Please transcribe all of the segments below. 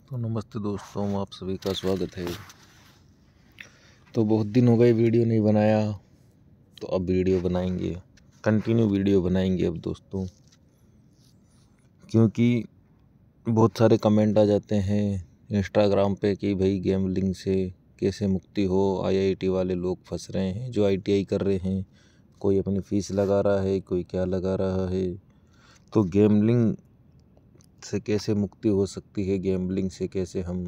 तो नमस्ते दोस्तों, आप सभी का स्वागत है। तो बहुत दिन हो गए वीडियो नहीं बनाया, तो अब वीडियो बनाएंगे, कंटिन्यू वीडियो बनाएंगे अब दोस्तों, क्योंकि बहुत सारे कमेंट आ जाते हैं इंस्टाग्राम पे कि भाई गैम्बलिंग से कैसे मुक्ति हो। आईआईटी वाले लोग फंस रहे हैं जो आईटीआई कर रहे हैं, कोई अपनी फ़ीस लगा रहा है, कोई क्या लगा रहा है। तो गैम्बलिंग से कैसे मुक्ति हो सकती है, गैम्बलिंग से कैसे हम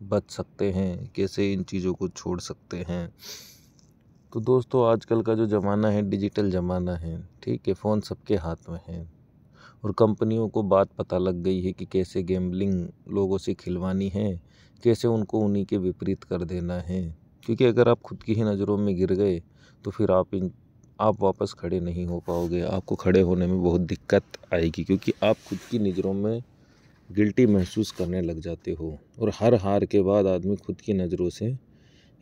बच सकते हैं, कैसे इन चीज़ों को छोड़ सकते हैं। तो दोस्तों, आजकल का जो ज़माना है डिजिटल ज़माना है, ठीक है। फ़ोन सबके हाथ में है और कंपनियों को बात पता लग गई है कि कैसे गैम्बलिंग लोगों से खिलवानी है, कैसे उनको उन्हीं के विपरीत कर देना है। क्योंकि अगर आप खुद की ही नज़रों में गिर गए तो फिर आप वापस खड़े नहीं हो पाओगे। आपको खड़े होने में बहुत दिक्कत आएगी, क्योंकि आप खुद की नज़रों में गिल्टी महसूस करने लग जाते हो। और हर हार के बाद आदमी खुद की नज़रों से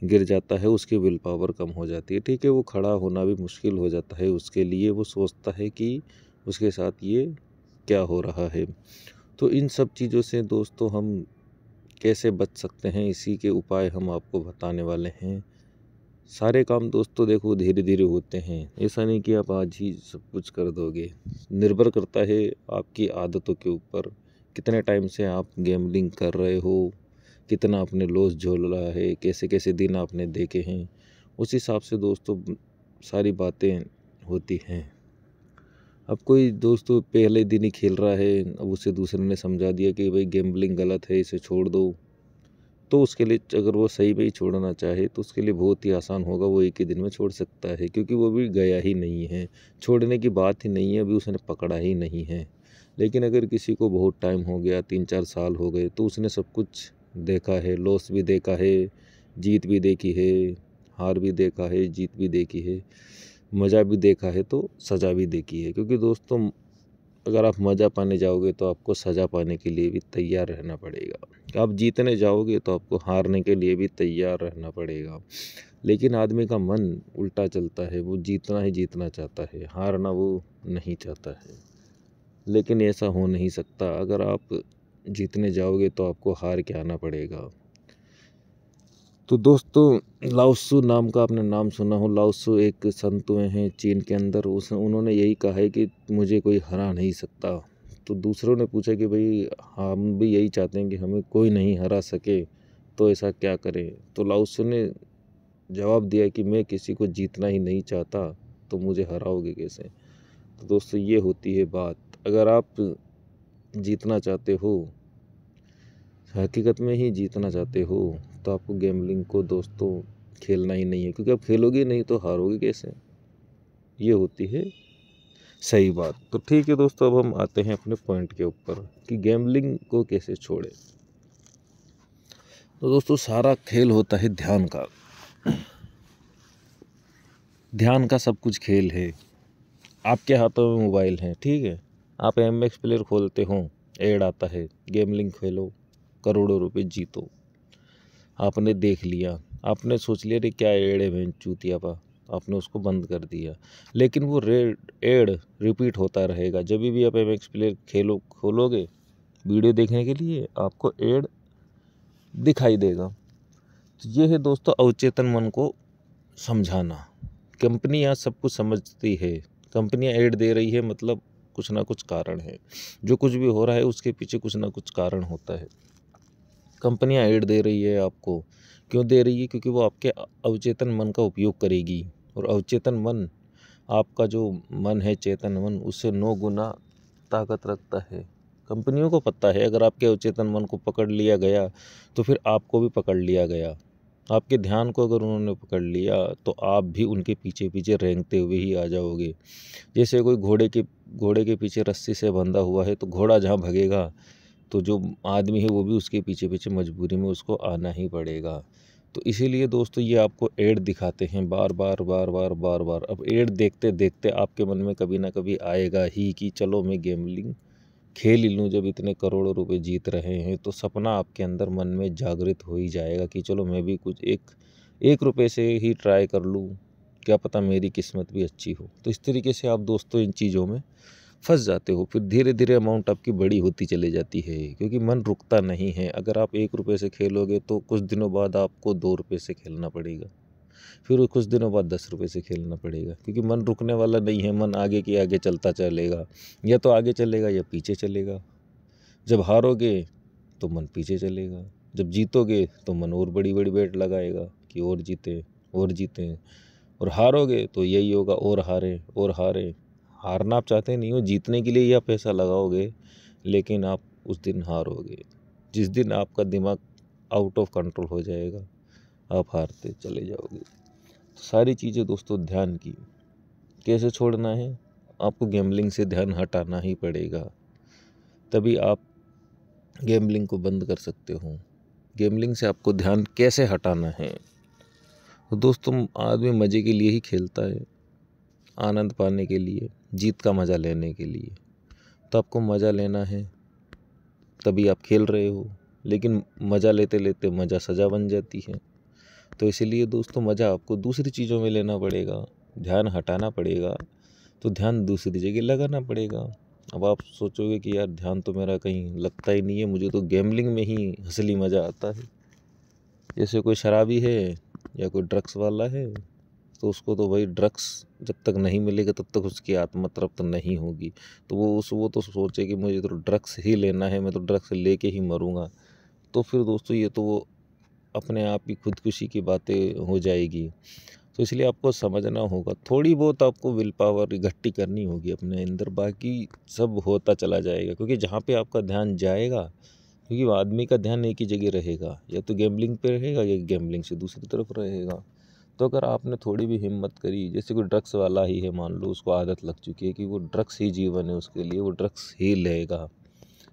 गिर जाता है, उसकी विल पावर कम हो जाती है, ठीक है। वो खड़ा होना भी मुश्किल हो जाता है उसके लिए। वो सोचता है कि उसके साथ ये क्या हो रहा है। तो इन सब चीज़ों से दोस्तों हम कैसे बच सकते हैं, इसी के उपाय हम आपको बताने वाले हैं। सारे काम दोस्तों देखो धीरे धीरे होते हैं, ऐसा नहीं कि आप आज ही सब कुछ कर दोगे। निर्भर करता है आपकी आदतों के ऊपर, कितने टाइम से आप गैम्बलिंग कर रहे हो, कितना आपने लॉस झेल रहा है, कैसे कैसे दिन आपने देखे हैं। उस हिसाब से दोस्तों सारी बातें होती हैं। अब कोई दोस्तों पहले दिन ही खेल रहा है, अब उसे दूसरे ने समझा दिया कि भाई गैम्बलिंग गलत है, इसे छोड़ दो। तो उसके लिए अगर वो सही में ही छोड़ना चाहे तो उसके लिए बहुत ही आसान होगा, वो एक ही दिन में छोड़ सकता है, क्योंकि वो भी गया ही नहीं है, छोड़ने की बात ही नहीं है, अभी उसने पकड़ा ही नहीं है। लेकिन अगर किसी को बहुत टाइम हो गया, 3-4 साल हो गए, तो उसने सब कुछ देखा है, लॉस भी देखा है, जीत भी देखी है, हार भी देखा है, जीत भी देखी है, मज़ा भी देखा है, तो सज़ा भी देखी है। क्योंकि दोस्तों अगर आप मज़ा पाने जाओगे तो आपको सज़ा पाने के लिए भी तैयार रहना पड़ेगा। आप जीतने जाओगे तो आपको हारने के लिए भी तैयार रहना पड़ेगा। लेकिन आदमी का मन उल्टा चलता है, वो जीतना ही जीतना चाहता है, हारना वो नहीं चाहता है। लेकिन ऐसा हो नहीं सकता, अगर आप जीतने जाओगे तो आपको हार के आना पड़ेगा। तो दोस्तों लाओ त्सु नाम का आपने नाम सुना हो। लाओ त्सु एक संत हुए हैं चीन के अंदर, उन्होंने यही कहा है कि मुझे कोई हरा नहीं सकता। तो दूसरों ने पूछा कि भाई हम भी यही चाहते हैं कि हमें कोई नहीं हरा सके, तो ऐसा क्या करें। तो लाओ त्सु ने जवाब दिया कि मैं किसी को जीतना ही नहीं चाहता, तो मुझे हराओगे कैसे। तो दोस्तों ये होती है बात। अगर आप जीतना चाहते हो, हकीकत में ही जीतना चाहते हो, तो आपको गैम्बलिंग को दोस्तों खेलना ही नहीं है, क्योंकि आप खेलोगे नहीं तो हारोगे कैसे। ये होती है सही बात। तो ठीक है दोस्तों, अब हम आते हैं अपने पॉइंट के ऊपर कि गैम्बलिंग को कैसे छोड़े। तो दोस्तों सारा खेल होता है ध्यान का। ध्यान का सब कुछ खेल है। आपके हाथों में मोबाइल है, ठीक है। आप MX प्लेयर खोलते हो, ऐड आता है गैम्बलिंग खेलो, करोड़ों रुपए जीतो। आपने देख लिया, आपने सोच लिया रे क्या एड है बहन चूतिया पा, आपने उसको बंद कर दिया। लेकिन वो एड रिपीट होता रहेगा। जब भी आप MX प्लेयर खोलोगे वीडियो देखने के लिए, आपको एड दिखाई देगा। तो ये है दोस्तों अवचेतन मन को समझाना। कंपनियां सब कुछ समझती है, कंपनियां ऐड दे रही है, मतलब कुछ ना कुछ कारण है। जो कुछ भी हो रहा है उसके पीछे कुछ ना कुछ कारण होता है। कंपनियां ऐड दे रही है आपको, क्यों दे रही है? क्योंकि वो आपके अवचेतन मन का उपयोग करेगी। और अवचेतन मन, आपका जो मन है चेतन मन, उससे 9 गुना ताकत रखता है। कंपनियों को पता है अगर आपके अवचेतन मन को पकड़ लिया गया तो फिर आपको भी पकड़ लिया गया। आपके ध्यान को अगर उन्होंने पकड़ लिया तो आप भी उनके पीछे पीछे रेंगते हुए ही आ जाओगे। जैसे कोई घोड़े के पीछे रस्सी से बंधा हुआ है, तो घोड़ा जहाँ भगेगा तो जो आदमी है वो भी उसके पीछे पीछे मजबूरी में उसको आना ही पड़ेगा। तो इसीलिए दोस्तों ये आपको ऐड दिखाते हैं बार बार बार बार बार बार। अब ऐड देखते देखते आपके मन में कभी ना कभी आएगा ही कि चलो मैं गैम्बलिंग खेल ही लूँ। जब इतने करोड़ों रुपए जीत रहे हैं तो सपना आपके अंदर मन में जागृत हो ही जाएगा कि चलो मैं भी कुछ एक रुपये से ही ट्राई कर लूँ, क्या पता मेरी किस्मत भी अच्छी हो। तो इस तरीके से आप दोस्तों इन चीज़ों में फंस जाते हो। फिर धीरे धीरे अमाउंट आपकी बड़ी होती चली जाती है, क्योंकि मन रुकता नहीं है। अगर आप 1 रुपये से खेलोगे तो कुछ दिनों बाद आपको 2 रुपये से खेलना पड़ेगा, फिर कुछ दिनों बाद 10 रुपये से खेलना पड़ेगा, क्योंकि मन रुकने वाला नहीं है। मन आगे के आगे चलता चलेगा, या तो आगे चलेगा या पीछे चलेगा। जब हारोगे तो मन पीछे चलेगा, जब जीतोगे तो मन और बड़ी बड़ी बेट लगाएगा कि और जीते और जीतें। और हारोगे तो यही होगा, और हारे और हारे। हारना आप चाहते नहीं हो, जीतने के लिए ही आप पैसा लगाओगे, लेकिन आप उस दिन हारोगे जिस दिन आपका दिमाग आउट ऑफ कंट्रोल हो जाएगा, आप हारते चले जाओगे। सारी चीज़ें दोस्तों ध्यान की। कैसे छोड़ना है? आपको गैम्बलिंग से ध्यान हटाना ही पड़ेगा, तभी आप गैम्बलिंग को बंद कर सकते हो। गैम्बलिंग से आपको ध्यान कैसे हटाना है? तो दोस्तों, आदमी मज़े के लिए ही खेलता है, आनंद पाने के लिए, जीत का मज़ा लेने के लिए। तो आपको मज़ा लेना है, तभी आप खेल रहे हो, लेकिन मज़ा लेते लेते मज़ा सज़ा बन जाती है। तो इसीलिए दोस्तों, मज़ा आपको दूसरी चीज़ों में लेना पड़ेगा, ध्यान हटाना पड़ेगा, तो ध्यान दूसरी जगह लगाना पड़ेगा। अब आप सोचोगे कि यार ध्यान तो मेरा कहीं लगता ही नहीं है, मुझे तो गैम्बलिंग में ही असली मज़ा आता है। जैसे कोई शराबी है या कोई ड्रग्स वाला है, तो उसको तो भाई ड्रग्स जब तक नहीं मिलेगा तब तक उसकी आत्मा तृप्त नहीं होगी। तो वो तो सोचे कि मुझे तो ड्रग्स ही लेना है, मैं तो ड्रग्स लेके ही मरूंगा। तो फिर दोस्तों, ये तो वो अपने आप ही खुदकुशी की बातें हो जाएगी। तो इसलिए आपको समझना होगा, थोड़ी बहुत आपको विल पावर इकट्ठी करनी होगी अपने अंदर, बाकी सब होता चला जाएगा। क्योंकि जहाँ पे आपका ध्यान जाएगा, क्योंकि आदमी का ध्यान एक ही जगह रहेगा, या तो गैम्बलिंग पे रहेगा या गैम्बलिंग से दूसरी तरफ रहेगा। तो अगर आपने थोड़ी भी हिम्मत करी, जैसे कोई ड्रग्स वाला ही है, मान लो उसको आदत लग चुकी है कि वो ड्रग्स ही जीवन है उसके लिए, वो ड्रग्स ही लेगा।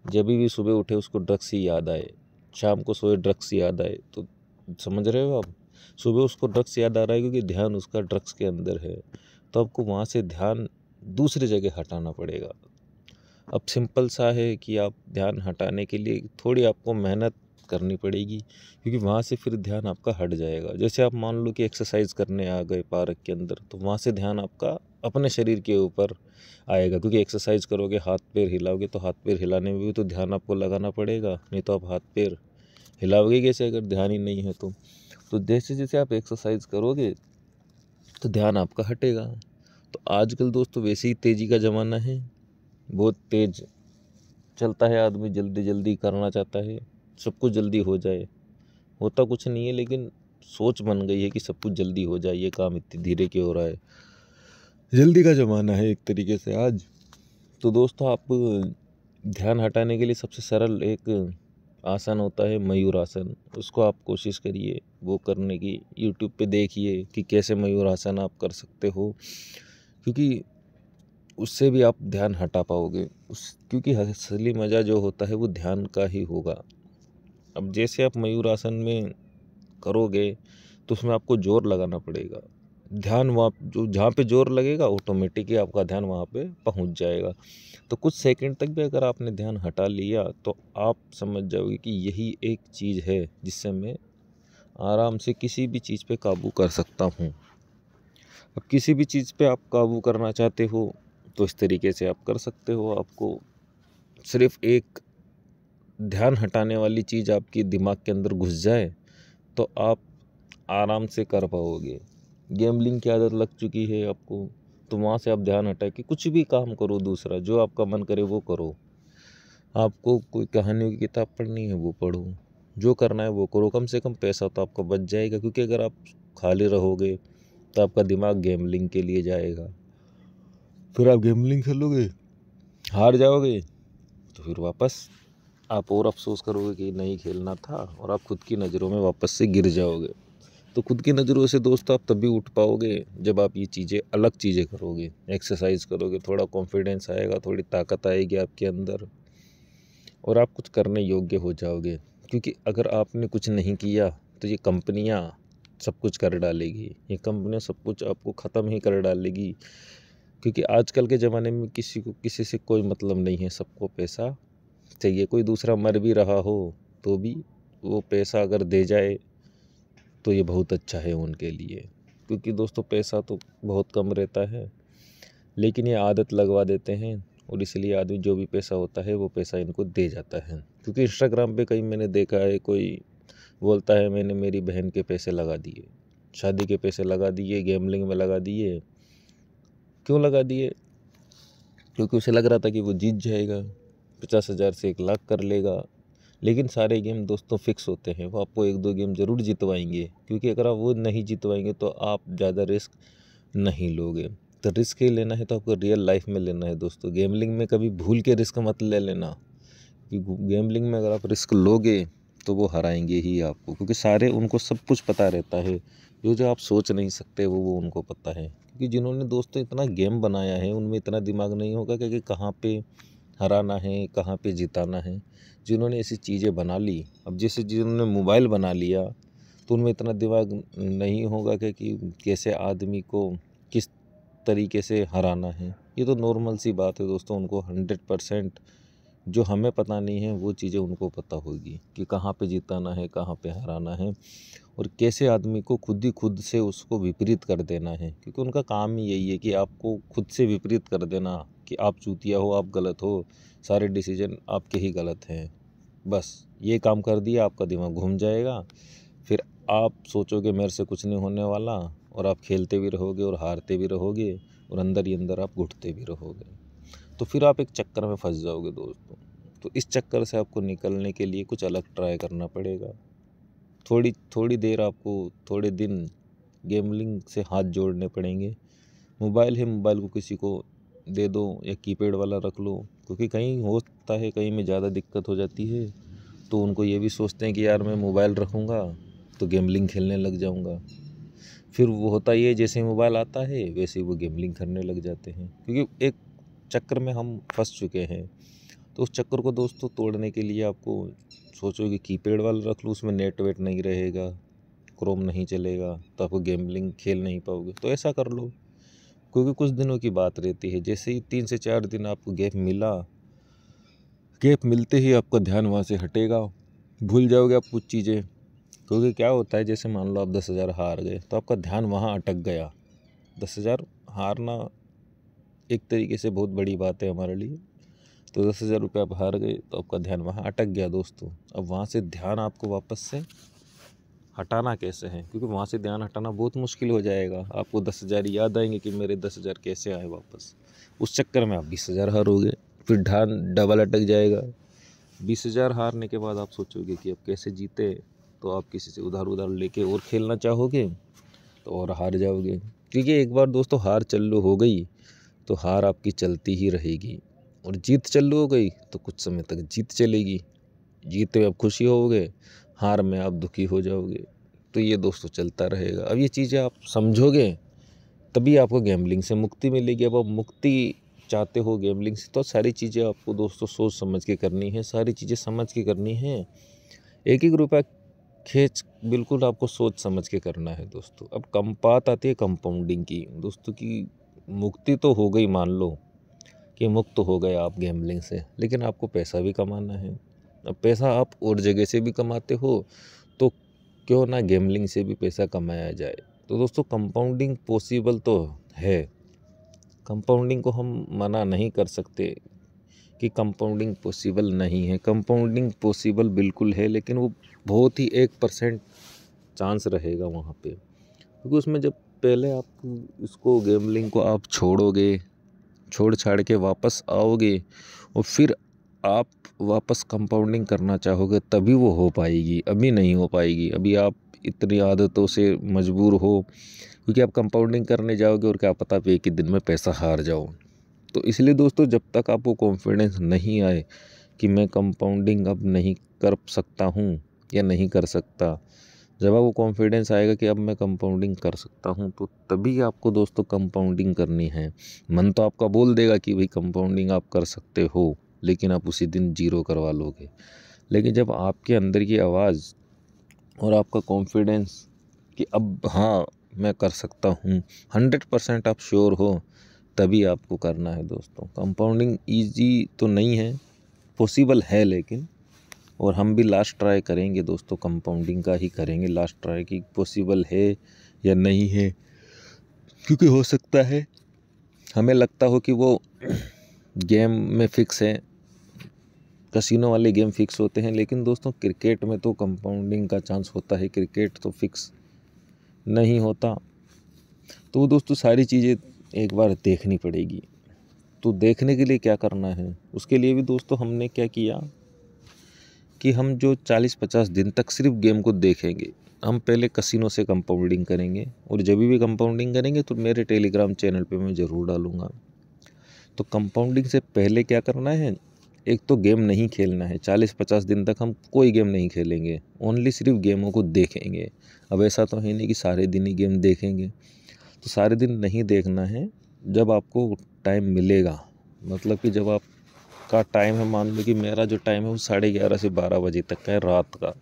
जब भी सुबह उठे उसको ड्रग्स ही याद आए, शाम को सोए ड्रग्स याद आए, तो समझ रहे हो आप, सुबह उसको ड्रग्स याद आ रहा है क्योंकि ध्यान उसका ड्रग्स के अंदर है। तो आपको वहाँ से ध्यान दूसरी जगह हटाना पड़ेगा। अब सिंपल सा है कि आप ध्यान हटाने के लिए थोड़ी आपको मेहनत करनी पड़ेगी, क्योंकि वहाँ से फिर ध्यान आपका हट जाएगा। जैसे आप मान लो कि एक्सरसाइज करने आ गए पार्क के अंदर, तो वहाँ से ध्यान आपका अपने शरीर के ऊपर आएगा, क्योंकि एक्सरसाइज करोगे, हाथ पैर हिलाओगे, तो हाथ पैर हिलाने में भी तो ध्यान आपको लगाना पड़ेगा, नहीं तो आप हाथ पैर हिलाओगे कैसे अगर ध्यान ही नहीं है तो जैसे जैसे आप एक्सरसाइज करोगे तो ध्यान आपका हटेगा। तो आजकल दोस्तों वैसे ही तेज़ी का ज़माना है, बहुत तेज़ चलता है आदमी, जल्दी जल्दी करना चाहता है, सब कुछ जल्दी हो जाए। होता कुछ नहीं है, लेकिन सोच बन गई है कि सब कुछ जल्दी हो जाए, ये काम इतनी धीरे क्यों हो रहा है। जल्दी का ज़माना है एक तरीके से आज। तो दोस्तों, आप ध्यान हटाने के लिए सबसे सरल एक आसन होता है मयूर आसन, उसको आप कोशिश करिए वो करने की। यूट्यूब पे देखिए कि कैसे मयूर आसन आप कर सकते हो, क्योंकि उससे भी आप ध्यान हटा पाओगे। क्योंकि असली मज़ा जो होता है वो ध्यान का ही होगा। अब जैसे आप मयूर आसन में करोगे तो उसमें आपको जोर लगाना पड़ेगा। ध्यान वहाँ जो जहाँ पे जोर लगेगा ऑटोमेटिकली आपका ध्यान वहाँ पे पहुँच जाएगा। तो कुछ सेकंड तक भी अगर आपने ध्यान हटा लिया तो आप समझ जाओगे कि यही एक चीज़ है जिससे मैं आराम से किसी भी चीज़ पे काबू कर सकता हूँ। अब किसी भी चीज़ पे आप काबू करना चाहते हो तो इस तरीके से आप कर सकते हो। आपको सिर्फ एक ध्यान हटाने वाली चीज़ आपकी दिमाग के अंदर घुस जाए तो आप आराम से कर पाओगे। गैम्बलिंग की आदत लग चुकी है आपको, तो वहाँ से आप ध्यान हटा के कुछ भी काम करो, दूसरा जो आपका मन करे वो करो। आपको कोई कहानियों की किताब पढ़नी है वो पढ़ो, जो करना है वो करो। कम से कम पैसा तो आपका बच जाएगा, क्योंकि अगर आप खाली रहोगे तो आपका दिमाग गैम्बलिंग के लिए जाएगा। फिर आप गैम्बलिंग खेलोगे, हार जाओगे, तो फिर वापस आप और अफसोस करोगे कि नहीं खेलना था, और आप खुद की नज़रों में वापस से गिर जाओगे। तो खुद की नज़रों से दोस्तों आप तभी उठ पाओगे जब आप ये चीज़ें अलग चीज़ें करोगे, एक्सरसाइज करोगे, थोड़ा कॉन्फिडेंस आएगा, थोड़ी ताकत आएगी आपके अंदर, और आप कुछ करने योग्य हो जाओगे। क्योंकि अगर आपने कुछ नहीं किया तो ये कंपनियां सब कुछ कर डालेगी, ये कंपनियां सब कुछ आपको ख़त्म ही कर डालेगी। क्योंकि आजकल के ज़माने में किसी को किसी से कोई मतलब नहीं है, सबको पैसा चाहिए। कोई दूसरा मर भी रहा हो तो भी वो पैसा अगर दे जाए तो ये बहुत अच्छा है उनके लिए। क्योंकि दोस्तों पैसा तो बहुत कम रहता है, लेकिन ये आदत लगवा देते हैं और इसलिए आदमी जो भी पैसा होता है वो पैसा इनको दे जाता है। क्योंकि इंस्टाग्राम पे कहीं मैंने देखा है, कोई बोलता है मैंने मेरी बहन के पैसे लगा दिए, शादी के पैसे लगा दिए, गैम्बलिंग में लगा दिए। क्यों लगा दिए? क्योंकि उसे लग रहा था कि वो जीत जाएगा, 50,000 से 1,00,000 कर लेगा। लेकिन सारे गेम दोस्तों फिक्स होते हैं, वो आपको 1-2 गेम ज़रूर जितवाएंगे, क्योंकि अगर आप वो नहीं जितवाएंगे तो आप ज़्यादा रिस्क नहीं लोगे। तो रिस्क ही लेना है तो आपको रियल लाइफ में लेना है दोस्तों। गेमलिंग में कभी भूल के रिस्क मत ले लेना, क्योंकि गेमलिंग में अगर आप रिस्क लोगे तो वो हराएंगे ही आपको, क्योंकि सारे उनको सब कुछ पता रहता है। जो आप सोच नहीं सकते वो उनको पता है। क्योंकि जिन्होंने दोस्तों इतना गेम बनाया है उनमें इतना दिमाग नहीं होगा कि कहाँ पे हराना है, कहाँ पे जिताना है। जिन्होंने ऐसी चीज़ें बना ली, अब जैसे जिन्होंने मोबाइल बना लिया तो उनमें इतना दिमाग नहीं होगा कि कैसे आदमी को किस तरीके से हराना है। ये तो नॉर्मल सी बात है दोस्तों। उनको 100% जो हमें पता नहीं है वो चीज़ें उनको पता होगी कि कहाँ पे जिताना है, कहाँ पे हराना है, और कैसे आदमी को खुद से उसको विपरीत कर देना है। क्योंकि उनका काम ही यही है कि आपको खुद से विपरीत कर देना, कि आप चूतिया हो, आप गलत हो, सारे डिसीजन आपके ही गलत हैं। बस ये काम कर दिया, आपका दिमाग घूम जाएगा, फिर आप सोचोगे मेरे से कुछ नहीं होने वाला, और आप खेलते भी रहोगे और हारते भी रहोगे, और अंदर ही अंदर आप घुटते भी रहोगे। तो फिर आप एक चक्कर में फंस जाओगे दोस्तों। तो इस चक्कर से आपको निकलने के लिए कुछ अलग ट्राई करना पड़ेगा। थोड़ी देर आपको, थोड़े दिन गेमलिंग से हाथ जोड़ने पड़ेंगे। मोबाइल है, मोबाइल को किसी को दे दो या कीपैड वाला रख लो, क्योंकि कहीं होता है कहीं में ज़्यादा दिक्कत हो जाती है तो उनको ये भी सोचते हैं कि यार मैं मोबाइल रखूँगा तो गेमलिंग खेलने लग जाऊँगा। फिर वो होता ही है, जैसे मोबाइल आता है वैसे ही वो गेमलिंग करने लग जाते हैं, क्योंकि एक चक्कर में हम फंस चुके हैं। तो उस चक्कर को दोस्तों तोड़ने के लिए आपको सोचो कि कीपैड वाला रख लो, उसमें नेट वेट नहीं रहेगा, क्रोम नहीं चलेगा, तो आपको गेमलिंग खेल नहीं पाओगे। तो ऐसा कर लो, क्योंकि कुछ दिनों की बात रहती है। जैसे ही 3 से 4 दिन आपको गैप मिलते ही आपका ध्यान वहाँ से हटेगा, भूल जाओगे आप कुछ चीज़ें। क्योंकि क्या होता है, जैसे मान लो आप 10,000 हार गए तो आपका ध्यान वहाँ अटक गया। 10,000 हारना एक तरीके से बहुत बड़ी बात है हमारे लिए। तो 10,000 रुपये आप हार गए तो आपका ध्यान वहाँ अटक गया दोस्तों। अब वहाँ से ध्यान आपको वापस से हटाना कैसे है? क्योंकि वहाँ से ध्यान हटाना बहुत मुश्किल हो जाएगा। आपको 10,000 याद आएंगे कि मेरे 10,000 कैसे आए वापस। उस चक्कर में आप 20,000 हारोगे, फिर ध्यान डबल अटक जाएगा। 20,000 हारने के बाद आप सोचोगे कि अब कैसे जीते, तो आप किसी से उधार लेके और खेलना चाहोगे तो और हार जाओगे। क्योंकि एक बार दोस्तों हार चालू हो गई तो हार आपकी चलती ही रहेगी, और जीत चालू हो गई तो कुछ समय तक जीत चलेगी। जीत में आप खुशी होगे, हार में आप दुखी हो जाओगे। तो ये दोस्तों चलता रहेगा। अब ये चीज़ें आप समझोगे तभी आपको गैम्बलिंग से मुक्ति मिलेगी। अब आप मुक्ति चाहते हो गैम्बलिंग से तो सारी चीज़ें आपको दोस्तों सोच समझ के करनी है, सारी चीज़ें समझ के करनी है। एक एक रुपया खींच बिल्कुल आपको सोच समझ के करना है दोस्तों। अब बात आती है कंपाउंडिंग की दोस्तों की। मुक्ति तो हो गई, मान लो कि मुक्त हो गए आप गैम्बलिंग से, लेकिन आपको पैसा भी कमाना है। अब पैसा आप और जगह से भी कमाते हो तो क्यों ना गैम्बलिंग से भी पैसा कमाया जाए। तो दोस्तों कंपाउंडिंग पॉसिबल तो है, कंपाउंडिंग को हम मना नहीं कर सकते कि कंपाउंडिंग पॉसिबल नहीं है। कंपाउंडिंग पॉसिबल बिल्कुल है, लेकिन वो बहुत ही 1% चांस रहेगा वहाँ पे। क्योंकि उसमें जब पहले आप इसको गैम्बलिंग को आप छोड़ोगे, छोड़ छाड़ के वापस आओगे और फिर आप वापस कंपाउंडिंग करना चाहोगे तभी वो हो पाएगी, अभी नहीं हो पाएगी। अभी आप इतनी आदतों से मजबूर हो, क्योंकि आप कंपाउंडिंग करने जाओगे और क्या पता आप एक ही दिन में पैसा हार जाओ। तो इसलिए दोस्तों जब तक आपको कॉन्फिडेंस नहीं आए कि मैं कंपाउंडिंग अब नहीं कर सकता हूँ या नहीं कर सकता, जब आपको कॉन्फिडेंस आएगा कि अब मैं कंपाउंडिंग कर सकता हूँ तो तभी आपको दोस्तों कंपाउंडिंग करनी है। मन तो आपका बोल देगा कि भाई कंपाउंडिंग आप कर सकते हो, लेकिन आप उसी दिन 0 करवा लोगे। लेकिन जब आपके अंदर की आवाज़ और आपका कॉन्फिडेंस कि अब हाँ मैं कर सकता हूँ, 100% आप श्योर हो, तभी आपको करना है दोस्तों। कंपाउंडिंग ईजी तो नहीं है, पॉसिबल है, लेकिन और हम भी लास्ट ट्राई करेंगे दोस्तों, कंपाउंडिंग का ही करेंगे लास्ट ट्राई कि पॉसिबल है या नहीं है। क्योंकि हो सकता है हमें लगता हो कि वो गेम में फिक्स है, कसिनो वाले गेम फिक्स होते हैं, लेकिन दोस्तों क्रिकेट में तो कंपाउंडिंग का चांस होता है, क्रिकेट तो फिक्स नहीं होता। तो दोस्तों सारी चीज़ें एक बार देखनी पड़ेगी। तो देखने के लिए क्या करना है, उसके लिए भी दोस्तों हमने क्या किया कि हम जो 40-50 दिन तक सिर्फ गेम को देखेंगे। हम पहले कसिनो से कंपाउंडिंग करेंगे, और जब भी कंपाउंडिंग करेंगे तो मेरे टेलीग्राम चैनल पे मैं ज़रूर डालूँगा। तो कंपाउंडिंग से पहले क्या करना है, एक तो गेम नहीं खेलना है। 40-50 दिन तक हम कोई गेम नहीं खेलेंगे, ओनली सिर्फ गेमों को देखेंगे। अब ऐसा तो है नहीं कि सारे दिन ही गेम देखेंगे, तो सारे दिन नहीं देखना है। जब आपको टाइम मिलेगा, मतलब कि जब आपका टाइम है, मान लो कि मेरा जो टाइम है वो 11:30 से 12 बजे तक का है रात का,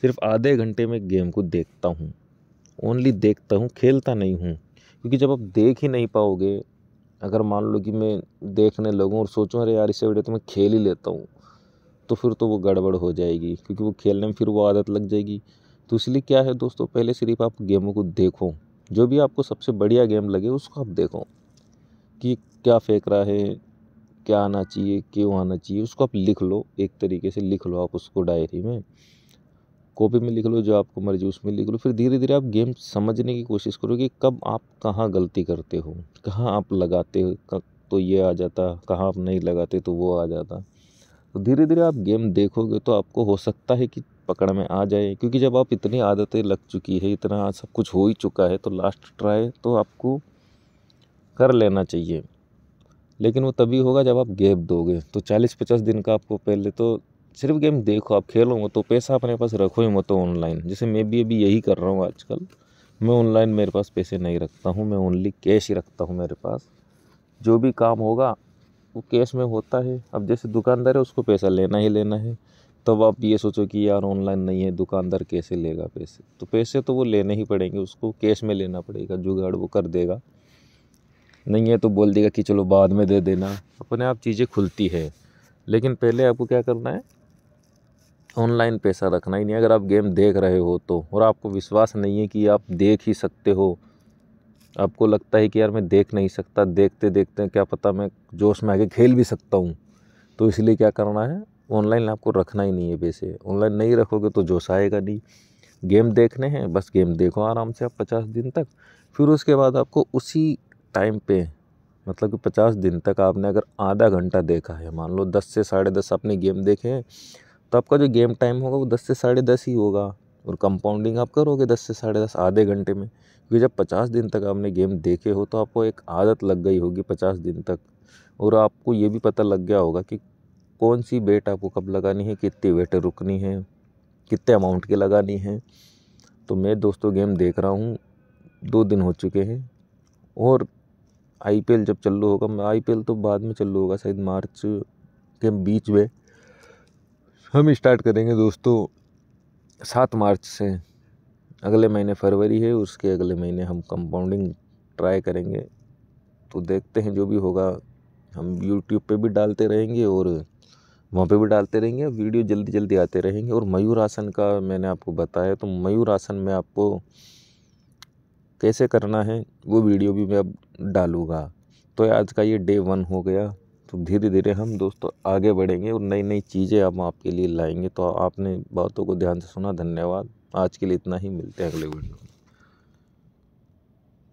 सिर्फ आधे घंटे में गेम को देखता हूँ, ओनली देखता हूँ, खेलता नहीं हूँ। क्योंकि जब आप देख ही नहीं पाओगे, अगर मान लो कि मैं देखने लगूँ और सोचूं अरे यार इससे बढ़िया तो मैं खेल ही लेता हूँ, तो फिर तो वो गड़बड़ हो जाएगी, क्योंकि वो खेलने में फिर वो आदत लग जाएगी। तो इसलिए क्या है दोस्तों, पहले सिर्फ आप गेमों को देखो, जो भी आपको सबसे बढ़िया गेम लगे उसको आप देखो कि क्या फेंक रहा है, क्या आना चाहिए, क्यों आना चाहिए, उसको आप लिख लो। एक तरीके से लिख लो आप उसको, डायरी में, कॉपी में लिख लो, जो आपको मर्जी उसमें लिख लो। फिर धीरे धीरे आप गेम समझने की कोशिश करो कि कब आप कहाँ गलती करते हो, कहाँ आप लगाते हो तो ये आ जाता, कहाँ आप नहीं लगाते तो वो आ जाता। तो धीरे धीरे आप गेम देखोगे तो आपको हो सकता है कि पकड़ में आ जाए, क्योंकि जब आप इतनी आदतें लग चुकी है, इतना सब कुछ हो ही चुका है, तो लास्ट ट्राई तो आपको कर लेना चाहिए। लेकिन वो तभी होगा जब आप गैप दोगे। तो 40-50 दिन का आपको पहले तो सिर्फ गेम देखो, आप खेलो, तो पैसा अपने पास रखो ही मत ऑनलाइन। जैसे मैं भी अभी यही कर रहा हूँ आजकल, मैं ऑनलाइन मेरे पास पैसे नहीं रखता हूँ, मैं ओनली कैश ही रखता हूँ मेरे पास। जो भी काम होगा वो कैश में होता है। अब जैसे दुकानदार है, उसको पैसा लेना ही लेना है, तब आप ये सोचो कि यार ऑनलाइन नहीं है, दुकानदार कैसे लेगा पैसे, तो पैसे तो वो लेने ही पड़ेंगे, उसको कैश में लेना पड़ेगा, जुगाड़ वो कर देगा। नहीं है तो बोल देगा कि चलो बाद में दे देना, अपने आप चीज़ें खुलती है। लेकिन पहले आपको क्या करना है, ऑनलाइन पैसा रखना ही नहीं। अगर आप गेम देख रहे हो तो, और आपको विश्वास नहीं है कि आप देख ही सकते हो, आपको लगता है कि यार मैं देख नहीं सकता, देखते देखते क्या पता मैं जोश में आके खेल भी सकता हूँ, तो इसलिए क्या करना है, ऑनलाइन आपको रखना ही नहीं है पैसे। ऑनलाइन नहीं रखोगे तो जोश आएगा नहीं। गेम देखने हैं, बस गेम देखो आराम से आप 50 दिन तक। फिर उसके बाद आपको उसी टाइम पे, मतलब कि 50 दिन तक आपने अगर आधा घंटा देखा है, मान लो 10 से 10:30 आपने गेम देखे हैं, तो आपका जो गेम टाइम होगा वो 10 से 10:30 ही होगा। और कंपाउंडिंग आप करोगे 10 से 10:30 आधे घंटे में, क्योंकि जब 50 दिन तक आपने गेम देखे हो तो आपको एक आदत लग गई होगी 50 दिन तक। और आपको ये भी पता लग गया होगा कि कौन सी बेट आपको कब लगानी है, कितनी बेटें रुकनी है, कितने अमाउंट की लगानी है। तो मैं दोस्तों गेम देख रहा हूँ, 2 दिन हो चुके हैं। और IPL जब चालू होगा, IPL तो बाद में चालू होगा, शायद मार्च के बीच में हम स्टार्ट करेंगे दोस्तों। 7 मार्च से, अगले महीने फरवरी है, उसके अगले महीने हम कंपाउंडिंग ट्राई करेंगे। तो देखते हैं जो भी होगा, हम यूट्यूब पे भी डालते रहेंगे और वहाँ पे भी डालते रहेंगे, वीडियो जल्दी जल्दी आते रहेंगे। और मयूर आसन का मैंने आपको बताया, तो मयूर आसन में आपको कैसे करना है वो वीडियो भी मैं अब डालूँगा। तो आज का ये डे 1 हो गया। तो धीरे धीरे हम दोस्तों आगे बढ़ेंगे और नई नई चीज़ें हम आपके लिए लाएंगे। तो आपने बातों को ध्यान से सुना, धन्यवाद। आज के लिए इतना ही, मिलते हैं अगले वीडियो।